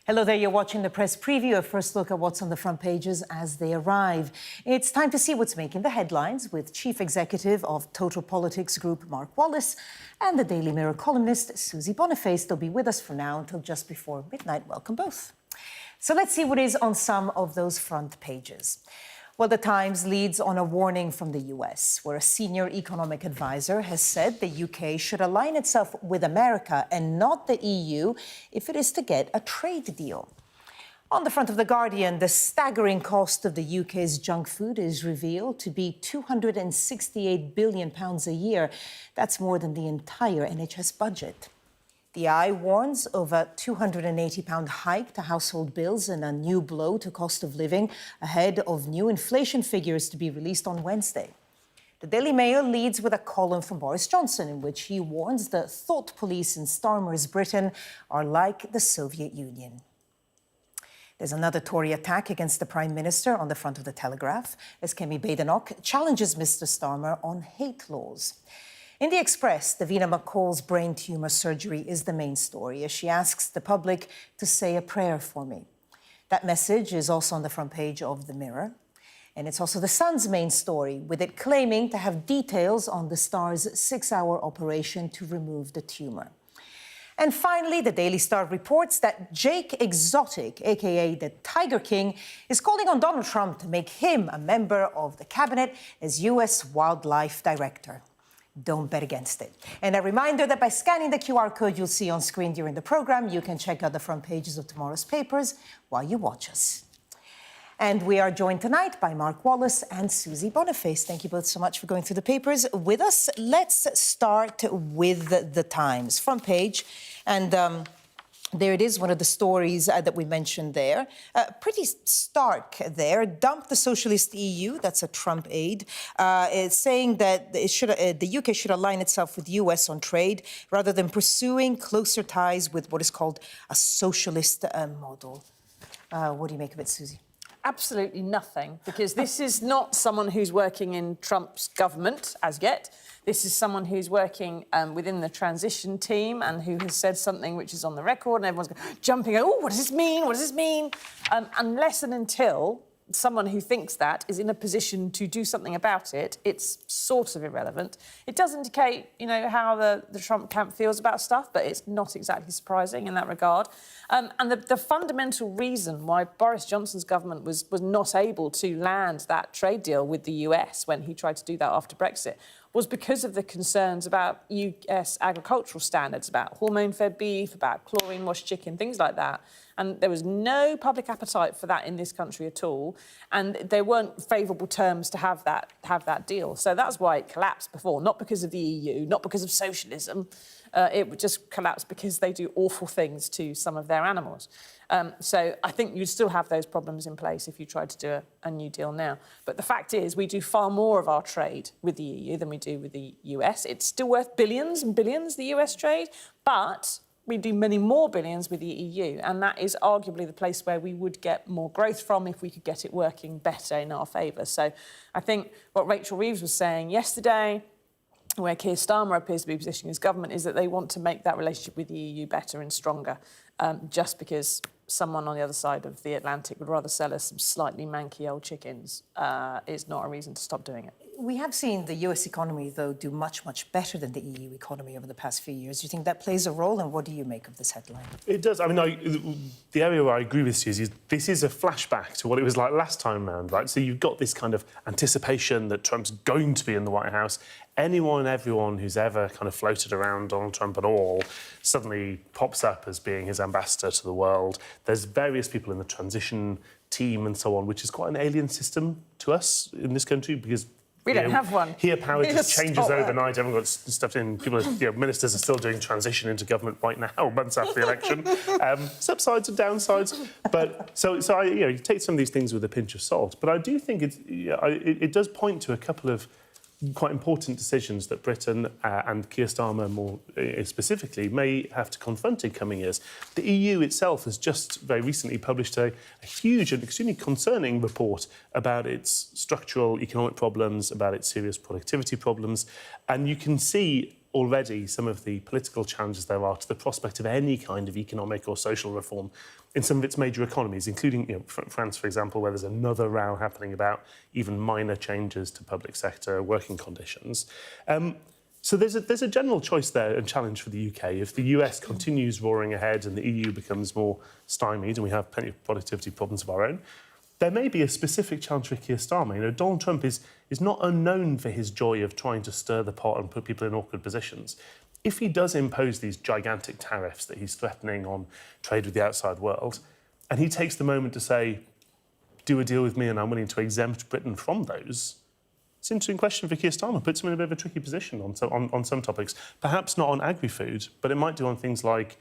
Hello there, you're watching the press preview, a first look at what's on the front pages as they arrive. It's time to see what's making the headlines with Chief Executive of Total Politics Group, Mark Wallace, and the Daily Mirror columnist, Susie Boniface. They'll be with us from now until just before midnight. Welcome both. So let's see what is on some of those front pages. Well, the Times leads on a warning from the US, where a senior economic advisor has said the UK should align itself with America and not the EU if it is to get a trade deal. On the front of The Guardian, the staggering cost of the UK's junk food is revealed to be £268 billion a year. That's more than the entire NHS budget. The Eye warns of a £280 hike to household bills and a new blow to cost of living ahead of new inflation figures to be released on Wednesday. The Daily Mail leads with a column from Boris Johnson in which he warns the thought police in Starmer's Britain are like the Soviet Union. There's another Tory attack against the Prime Minister on the front of the Telegraph as Kemi Badenoch challenges Mr Starmer on hate laws. In The Express, Davina McCall's brain tumour surgery is the main story as she asks the public to say a prayer for me. That message is also on the front page of The Mirror. And it's also The Sun's main story, with it claiming to have details on the Star's 6-hour operation to remove the tumour. And finally, the Daily Star reports that Jake Exotic, a.k.a. the Tiger King, is calling on Donald Trump to make him a member of the cabinet as US Wildlife Director. Don't bet against it. And a reminder that by scanning the QR code you'll see on screen during the programme, you can check out the front pages of tomorrow's papers while you watch us. And we are joined tonight by Mark Wallace and Susie Boniface. Thank you both so much for going through the papers with us. Let's start with the Times front page. And there it is, one of the stories that we mentioned there. Pretty stark there. Dump the socialist EU, that's a Trump aide. It's saying that the UK should align itself with the US on trade rather than pursuing closer ties with what is called a socialist model. What do you make of it, Susie? Absolutely nothing, because this is not someone who's working in Trump's government as yet. This is someone who's working within the transition team and who has said something which is on the record, and everyone's jumping, oh, what does this mean? What does this mean? Unless and until someone who thinks that is in a position to do something about it, it's sort of irrelevant. It does indicate, you know, how the Trump camp feels about stuff, but it's not exactly surprising in that regard. And the fundamental reason why Boris Johnson's government was not able to land that trade deal with the US when he tried to do that after Brexit was because of the concerns about US agricultural standards, about hormone-fed beef, about chlorine-washed chicken, things like that. And there was no public appetite for that in this country at all. And there weren't favourable terms to have that deal. So that's why it collapsed before, not because of the EU, not because of socialism. It would just collapse because they do awful things to some of their animals. So I think you'd still have those problems in place if you tried to do a new deal now. But the fact is, we do far more of our trade with the EU than we do with the US. It's still worth billions and billions, the US trade, but we do many more billions with the EU, and that is arguably the place where we would get more growth from if we could get it working better in our favour. So I think what Rachel Reeves was saying yesterday, where Keir Starmer appears to be positioning his government, is that they want to make that relationship with the EU better and stronger, just because someone on the other side of the Atlantic would rather sell us some slightly manky old chickens is not a reason to stop doing it. We have seen the US economy, though, do much, much better than the EU economy over the past few years. Do you think that plays a role, and what do you make of this headline? It does. I mean, the area where I agree with Susie is this is a flashback to what it was like last time round, right? So you've got this kind of anticipation that Trump's going to be in the White House. Anyone, everyone who's ever kind of floated around Donald Trump at all suddenly pops up as being his ambassador to the world. There's various people in the transition team and so on, which is quite an alien system to us in this country because we don't have one. Here, power just changes overnight. Everyone got stuffed in. People, ministers are still doing transition into government right now, months after the election. It's upsides and downsides. But so I, you take some of these things with a pinch of salt. But I do think it does point to a couple of quite important decisions that Britain and Keir Starmer more specifically may have to confront in coming years. The EU itself has just very recently published a huge and extremely concerning report about its structural economic problems, about its serious productivity problems, and you can see already some of the political challenges there are to the prospect of any kind of economic or social reform in some of its major economies, including France, for example, where there's another row happening about even minor changes to public sector working conditions. So there's a general choice there and challenge for the UK. If the US continues roaring ahead and the EU becomes more stymied and we have plenty of productivity problems of our own, there may be a specific challenge for Keir Starmer. Donald Trump is not unknown for his joy of trying to stir the pot and put people in awkward positions. If he does impose these gigantic tariffs that he's threatening on trade with the outside world, and he takes the moment to say, do a deal with me and I'm willing to exempt Britain from those, it's an interesting question for Keir Starmer. Puts him in a bit of a tricky position on some topics. Perhaps not on agri-food, but it might do on things like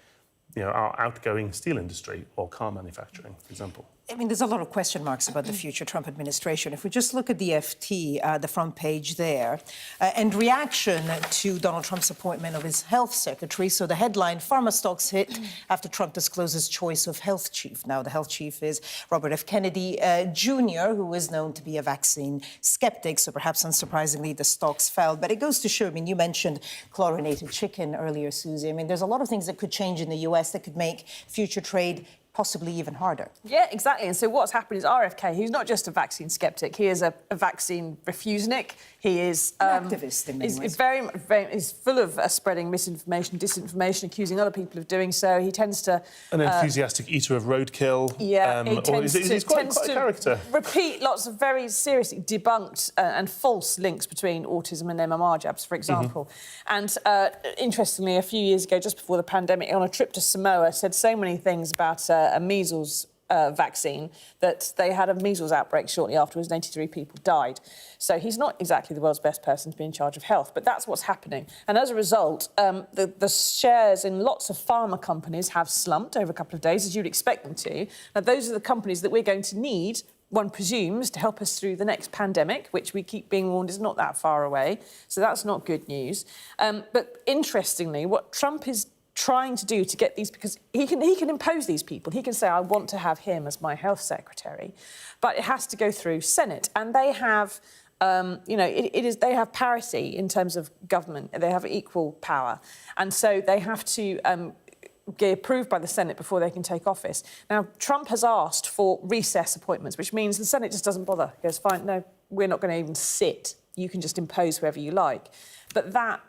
our outgoing steel industry or car manufacturing, for example. I mean, there's a lot of question marks about the future Trump administration. If we just look at the FT, the front page there, and reaction to Donald Trump's appointment of his health secretary. So the headline, pharma stocks hit after Trump discloses choice of health chief. Now, the health chief is Robert F. Kennedy Jr., who is known to be a vaccine skeptic. So perhaps unsurprisingly, the stocks fell. But it goes to show, I mean, you mentioned chlorinated chicken earlier, Susie. I mean, there's a lot of things that could change in the US that could make future trade possibly even harder. Yeah, exactly. And so what's happened is RFK, who's not just a vaccine skeptic, he is a vaccine refusenic. He is an activist in many ways. He's full of spreading misinformation, disinformation, accusing other people of doing so. He tends to... An enthusiastic eater of roadkill. Yeah, he's quite a character. Repeat lots of very seriously debunked and false links between autism and MMR jabs, for example. And interestingly, a few years ago, just before the pandemic, on a trip to Samoa, said so many things about a measles vaccine that they had a measles outbreak shortly afterwards and 83 people died. So he's not exactly the world's best person to be in charge of health, but that's what's happening. And as a result, the shares in lots of pharma companies have slumped over a couple of days, as you'd expect them to. Now, those are the companies that we're going to need, one presumes, to help us through the next pandemic, which we keep being warned is not that far away. So that's not good news. But interestingly, what Trump is trying to do to get these, because he can impose these people. He can say, I want to have him as my health secretary, but it has to go through Senate, and they have, they have parity in terms of government. They have equal power, and so they have to get approved by the Senate before they can take office. Now, Trump has asked for recess appointments, which means the Senate just doesn't bother. He goes, fine, no, we're not going to even sit. You can just impose whoever you like. But that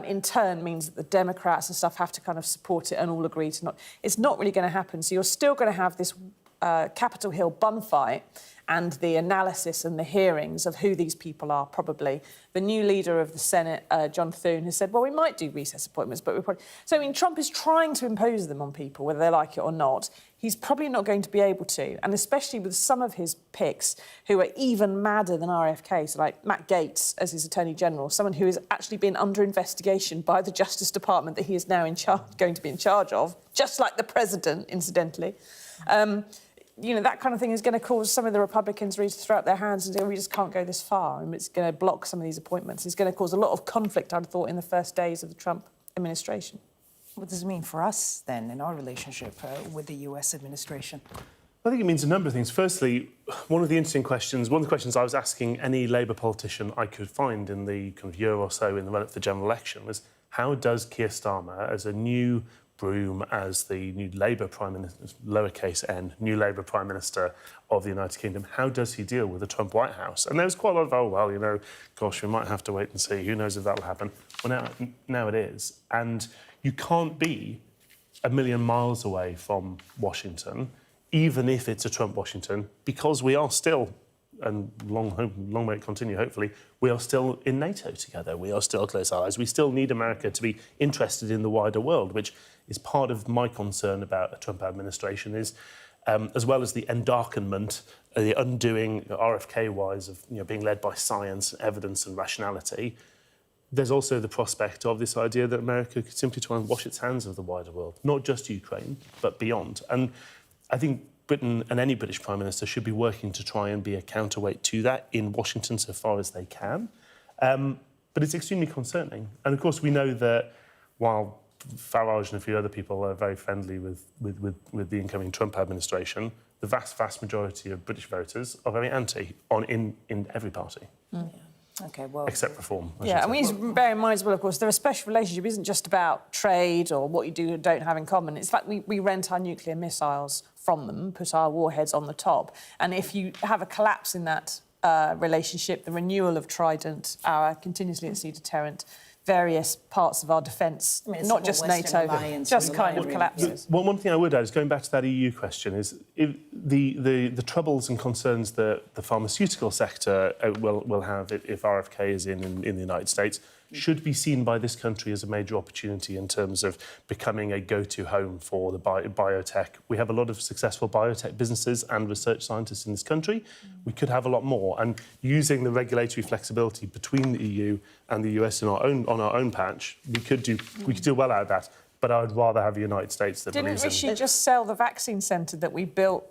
in turn means that the Democrats and stuff have to kind of support it and all agree to not... It's not really going to happen. So you're still going to have this Capitol Hill bun fight and the analysis and the hearings of who these people are, probably. The new leader of the Senate, John Thune, has said, well, we might do recess appointments, but we're probably... So, I mean, Trump is trying to impose them on people, whether they like it or not. He's probably not going to be able to, and especially with some of his picks who are even madder than RFK, so like Matt Gaetz as his Attorney General, someone who has actually been under investigation by the Justice Department that he is now going to be in charge of, just like the President, incidentally. That kind of thing is going to cause some of the Republicans really to throw up their hands and say, we just can't go this far. And it's going to block some of these appointments. It's going to cause a lot of conflict, I'd have thought, in the first days of the Trump administration. What does it mean for us, then, in our relationship with the US administration? I think it means a number of things. Firstly, one of the questions I was asking any Labour politician I could find in the kind of year or so in the run-up to the general election was, how does Keir Starmer, as a new broom, as the new Labour Prime Minister, lowercase n, new Labour Prime Minister of the United Kingdom, how does he deal with the Trump White House? And there was quite a lot of, gosh, we might have to wait and see. Who knows if that'll happen? Well, now it is. And you can't be a million miles away from Washington, even if it's a Trump Washington, because we are still, and long may it continue, hopefully, we are still in NATO together. We are still close allies. We still need America to be interested in the wider world, which is part of my concern about a Trump administration, is as well as the endarkenment, the undoing, RFK-wise, of being led by science, evidence and rationality, there's also the prospect of this idea that America could simply try and wash its hands of the wider world, not just Ukraine, but beyond. And I think Britain and any British Prime Minister should be working to try and be a counterweight to that in Washington so far as they can. But it's extremely concerning. And, of course, we know that while Farage and a few other people are very friendly with the incoming Trump administration, the vast majority of British voters are very anti in every party. Mm. Okay, well... Accept reform. Yeah, and we need to bear in mind as well, of course, their special relationship isn't just about trade or what you do and don't have in common. It's like we rent our nuclear missiles from them, put our warheads on the top. And if you have a collapse in that relationship, the renewal of Trident, our continuously at sea deterrent, various parts of our defence, not just NATO, just kind of collapses. One thing I would add is, going back to that EU question, is if the troubles and concerns that the pharmaceutical sector will have if RFK is in the United States should be seen by this country as a major opportunity in terms of becoming a go-to home for the biotech. We have a lot of successful biotech businesses and research scientists in this country. We could have a lot more, and using the regulatory flexibility between the EU and the US on our own patch, we could do well out of that. But I would rather have the United States that Didn't Rishi just sell the vaccine centre that we built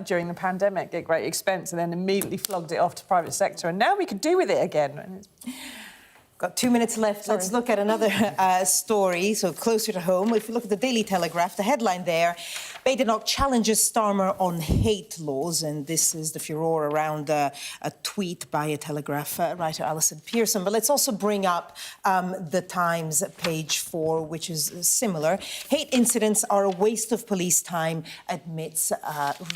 during the pandemic at great expense and then immediately flogged it off to private sector? And now we could do with it again. Got 2 minutes left. Sorry. Let's look at another story, so closer to home. If you look at the Daily Telegraph, the headline there, Badenoch challenges Starmer on hate laws, and this is the furore around a tweet by a Telegraph writer, Alison Pearson. But let's also bring up the Times, page 4, which is similar. Hate incidents are a waste of police time, admits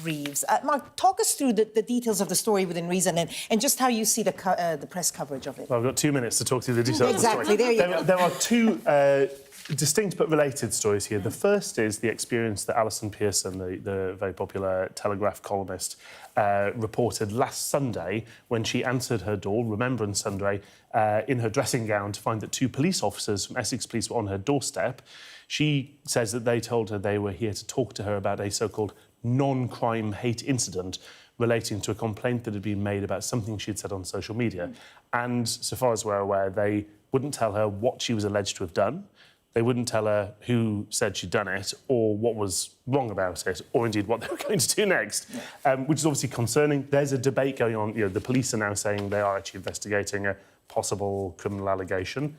Reeves. Mark, talk us through the details of the story within reason and just how you see the press coverage of it. Well, I've got 2 minutes to talk through the details Exactly, of the story. there you go. There are two distinct but related stories here. The first is the experience that Alison Pearson, the very popular Telegraph columnist, reported last Sunday when she answered her door, Remembrance Sunday, in her dressing gown to find that 2 police officers from Essex Police were on her doorstep. She says that they told her they were here to talk to her about a so-called non-crime hate incident relating to a complaint that had been made about something she'd said on social media. And so far as we're aware, they wouldn't tell her what she was alleged to have done. They wouldn't tell her who said she'd done it or what was wrong about it, or indeed what they were going to do next, which is obviously concerning. There's a debate going on. The police are now saying they are actually investigating a possible criminal allegation.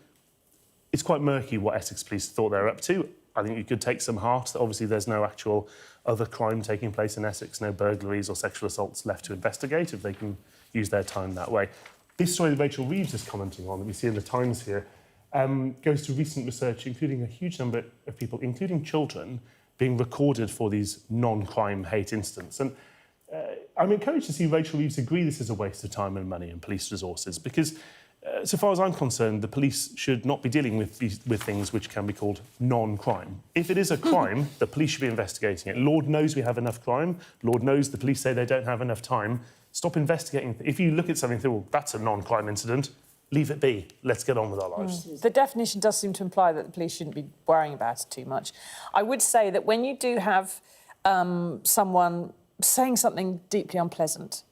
It's quite murky what Essex Police thought they were up to. I think you could take some heart that obviously there's no actual other crime taking place in Essex, no burglaries or sexual assaults left to investigate if they can use their time that way. This story that Rachel Reeves is commenting on, that we see in the Times here, goes to recent research, including a huge number of people, including children, being recorded for these non-crime hate incidents. And I'm encouraged to see Rachel Reeves agree this is a waste of time and money and police resources, because so far as I'm concerned, the police should not be dealing with things which can be called non-crime. If it is a crime, the police should be investigating it. Lord knows we have enough crime. Lord knows the police say they don't have enough time. Stop investigating. If you look at something and think, well, that's a non-crime incident, leave it be. Let's get on with our lives. The definition does seem to imply that the police shouldn't be worrying about it too much. I would say that when you do have someone saying something deeply unpleasant,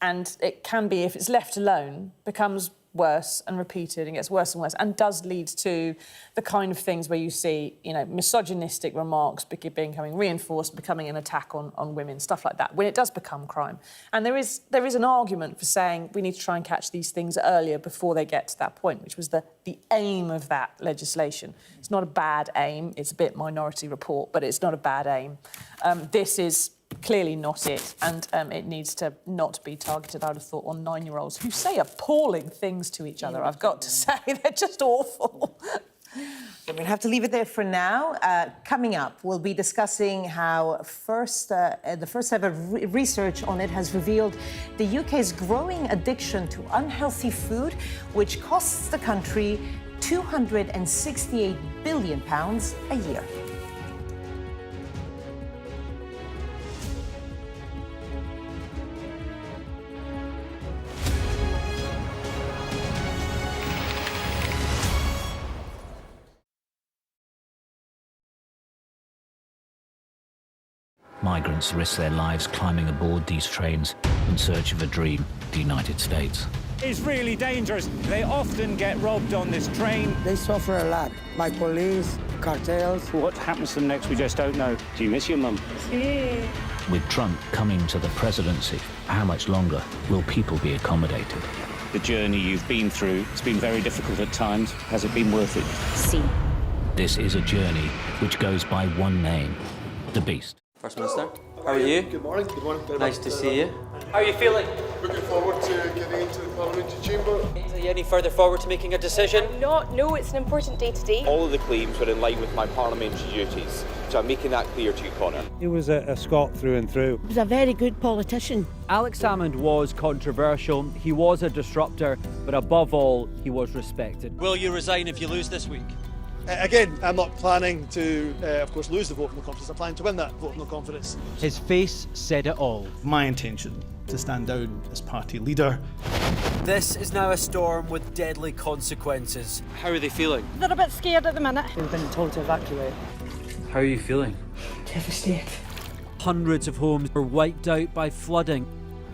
and it can be, if it's left alone, becomes worse and repeated and gets worse and worse and does lead to the kind of things where you see, misogynistic remarks becoming reinforced, becoming an attack on women, stuff like that, when it does become crime. And there is an argument for saying we need to try and catch these things earlier before they get to that point, which was the aim of that legislation. It's not a bad aim. It's a bit Minority Report, but it's not a bad aim. This is clearly not it, and it needs to not be targeted, I would have thought, on 9-year-olds who say appalling things to each other. I've got to say, they're just awful. We're going to have to leave it there for now. Coming up, we'll be discussing how the first ever research on it has revealed the UK's growing addiction to unhealthy food, which costs the country £268 billion a year. Migrants risk their lives climbing aboard these trains in search of a dream, the United States. It's really dangerous. They often get robbed on this train. They suffer a lot by police, cartels. What happens to them next, we just don't know. Do you miss your mum? With Trump coming to the presidency, how much longer will people be accommodated? The journey you've been through, it's been very difficult at times. Has it been worth it? This is a journey which goes by one name, the Beast. First Minister. How are you? Good morning. Good morning. Nice to see you. How are you feeling? Looking forward to getting into the parliamentary chamber. Are you any further forward to making a decision? No, it's an important day today. All of the claims were in line with my parliamentary duties, so I'm making that clear to you, Conor. He was a Scot through and through. He was a very good politician. Alex Salmond was controversial, he was a disruptor, but above all, he was respected. Will you resign if you lose this week? Again, I'm not planning to, of course, lose the vote of no confidence. I'm planning to win that vote of no confidence. His face said it all. My intention to stand down as party leader. This is now a storm with deadly consequences. How are they feeling? They're a bit scared at the minute. We've been told to evacuate. How are you feeling? Devastated. Hundreds of homes were wiped out by flooding.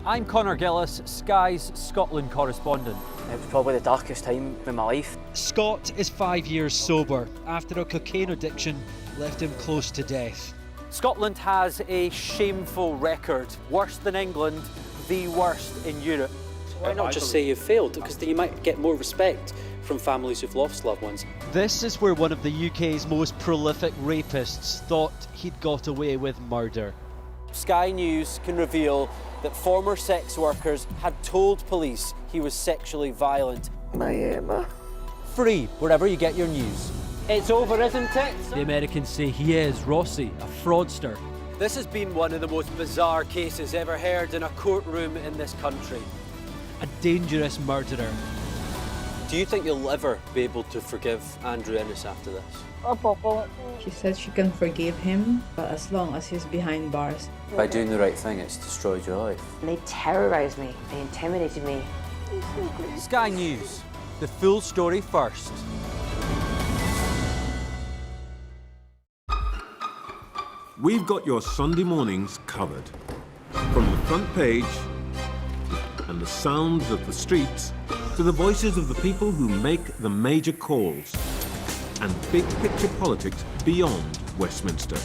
I'm Conor Gillis, Sky's Scotland correspondent. It was probably the darkest time in my life. Scott is 5 years sober after a cocaine addiction left him close to death. Scotland has a shameful record, worse than England, the worst in Europe. Why not just say you failed? Because then you might get more respect from families who've lost loved ones. This is where one of the UK's most prolific rapists thought he'd got away with murder. Sky News can reveal that former sex workers had told police he was sexually violent. My Emma. Free wherever you get your news. It's over, isn't it? The Americans say he is Rossi, a fraudster. This has been one of the most bizarre cases ever heard in a courtroom in this country. A dangerous murderer. Do you think you'll ever be able to forgive Andrew Ennis after this? She said she can forgive him, but as long as he's behind bars. By doing the right thing, it's destroyed your life. They terrorised me. They intimidated me. Sky News. The full story first. We've got your Sunday mornings covered. From the front page and the sounds of the streets to the voices of the people who make the major calls and big picture politics beyond Westminster.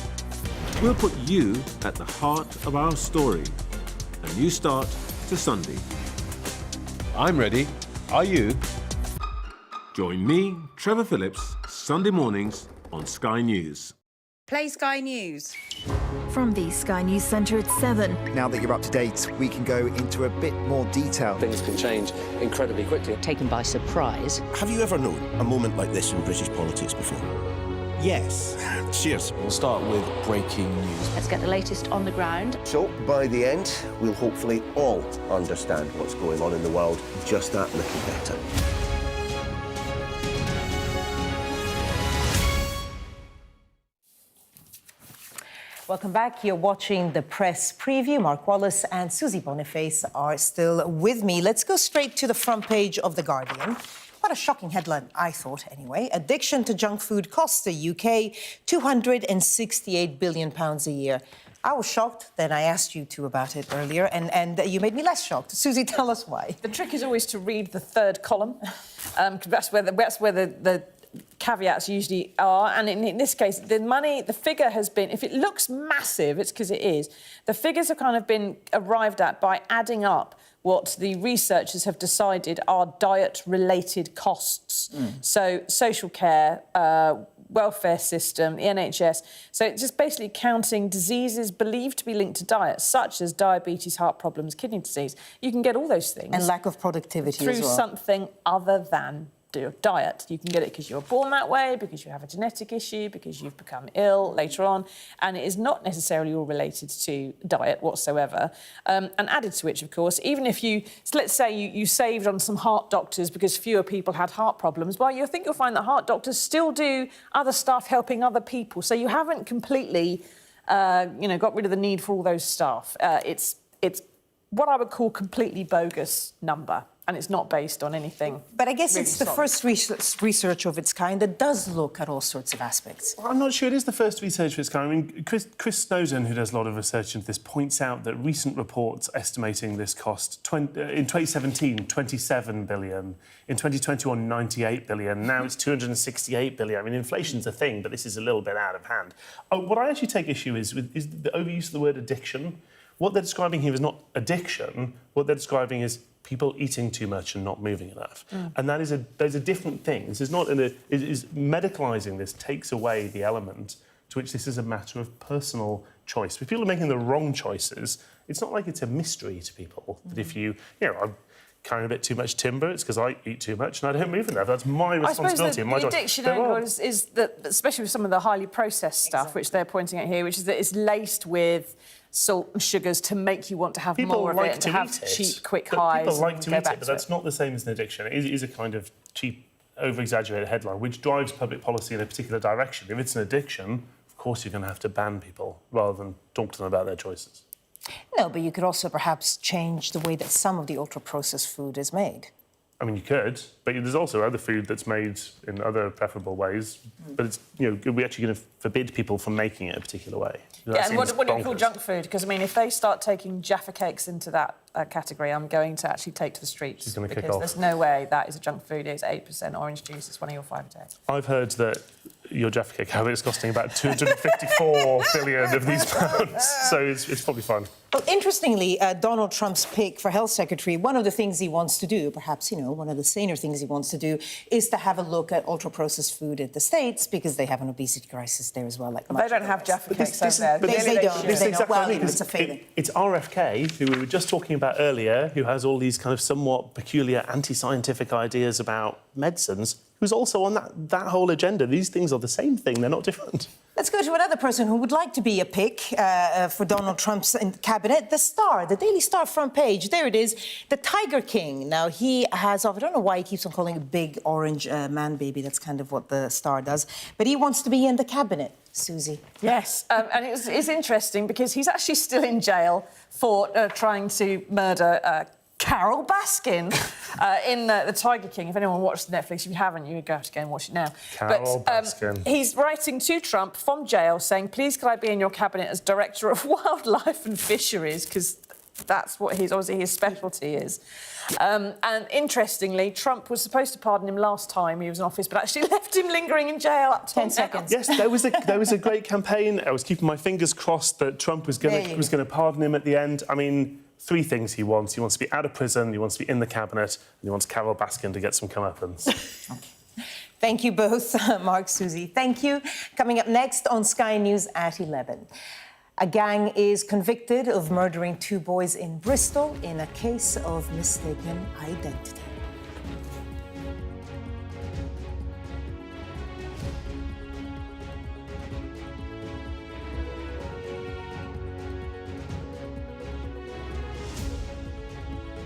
We'll put you at the heart of our story. A new start to Sunday. I'm ready. Are you? Join me, Trevor Phillips, Sunday mornings on Sky News. Play Sky News. From the Sky News Centre at 7. Now that you're up to date, we can go into a bit more detail. Things can change incredibly quickly. Taken by surprise. Have you ever known a moment like this in British politics before? Yes. Cheers. We'll start with breaking news. Let's get the latest on the ground. So, by the end, we'll hopefully all understand what's going on in the world just that little better. Welcome back. You're watching the press preview. Mark Wallace and Susie Boniface are still with me. Let's go straight to the front page of The Guardian. What a shocking headline, I thought, anyway. Addiction to junk food costs the UK £268 billion a year. I was shocked, then I asked you two about it earlier, and you made me less shocked. Susie, tell us why. The trick is always to read the third column, because that's where the caveats usually are, and in this case, the figure has been, if it looks massive, it's because it is. The figures have kind of been arrived at by adding up what the researchers have decided are diet-related costs. So social care, welfare system, the NHS. So it's just basically counting diseases believed to be linked to diet, such as diabetes, heart problems, kidney disease. You can get all those things. And lack of productivity through as well. something other than diet. You can get it because you were born that way, because you have a genetic issue, because you've become ill later on, and it is not necessarily all related to diet whatsoever. And added to which, of course, even if you, so let's say you saved on some heart doctors because fewer people had heart problems, well, you think you'll find that heart doctors still do other stuff helping other people. So you haven't completely, got rid of the need for all those staff. It's what I would call completely bogus number. And it's not based on anything. But I guess really it's the solid. first research of its kind that does look at all sorts of aspects. Well, I'm not sure it is the first research of its kind. I mean, Chris Snowden, who does a lot of research into this, points out that recent reports estimating this cost in 2017, 27 billion, in 2021, 98 billion, now it's 268 billion. I mean, inflation's a thing, but this is a little bit out of hand. What I actually take issue is the overuse of the word addiction. What they're describing here is not addiction. What they're describing is people eating too much and not moving enough. And there's a different thing. This is not medicalising this takes away the element to which this is a matter of personal choice. If people are making the wrong choices, it's not like it's a mystery to people that if I'm carrying a bit too much timber, it's because I eat too much and I don't move enough. That's my responsibility and my choice. The addiction angle is that, especially with some of the highly processed stuff, which they're pointing at here, which is that it's laced with salt and sugars to make you want to have more of it and to have cheap, quick highs. People like to eat it, but that's not the same as an addiction. It is a kind of cheap, over-exaggerated headline, which drives public policy in a particular direction. If it's an addiction, of course you're going to have to ban people rather than talk to them about their choices. No, but you could also perhaps change the way that some of the ultra-processed food is made. I mean, you could, but there's also other food that's made in other preferable ways. But it's, are we actually going to forbid people from making it a particular way? Yeah, and what do you call junk food? Because, I mean, if they start taking Jaffa cakes into that category, I'm going to actually take to the streets. She's going to kick because off. there's no way that is a junk food. It's 8% orange juice. It's one of your 5 a day. I've heard that your Jaffa cake habit is costing about 254 billion of these pounds, so it's probably fun. Well, interestingly, Donald Trump's pick for health secretary, one of the things he wants to do, perhaps, one of the saner things he wants to do, is to have a look at ultra-processed food in the States, because they have an obesity crisis there as well. Like they don't have Jaffa cakes over there. But they don't. Exactly well, what I mean. it's a failing. It's RFK, who we were just talking about earlier, who has all these kind of somewhat peculiar anti-scientific ideas about medicines, who's also on that whole agenda. These things are the same thing, they're not different. Let's go to another person who would like to be a pick for Donald Trump's cabinet, the Star, the Daily Star front page. There it is, the Tiger King. Now, he has, I don't know why he keeps on calling it big orange man baby. That's kind of what the Star does. But he wants to be in the cabinet. Susie. Yes, and it's interesting because he's actually still in jail for trying to murder Carol Baskin in The Tiger King. If anyone watched Netflix, if you haven't, you go have to go and watch it now. Carol Baskin. He's writing to Trump from jail saying, please could I be in your cabinet as Director of Wildlife and Fisheries, because that's what obviously his specialty is. And interestingly, Trump was supposed to pardon him last time he was in office, but actually left him lingering in jail up to 10 seconds. Yes, there was a great campaign. I was keeping my fingers crossed that Trump was going to pardon him at the end. I mean, 3 things he wants. He wants to be out of prison, he wants to be in the cabinet, and he wants Carol Baskin to get some comeuppance. Thank you both, Mark, Susie. Thank you. Coming up next on Sky News at 11. A gang is convicted of murdering 2 boys in Bristol in a case of mistaken identity.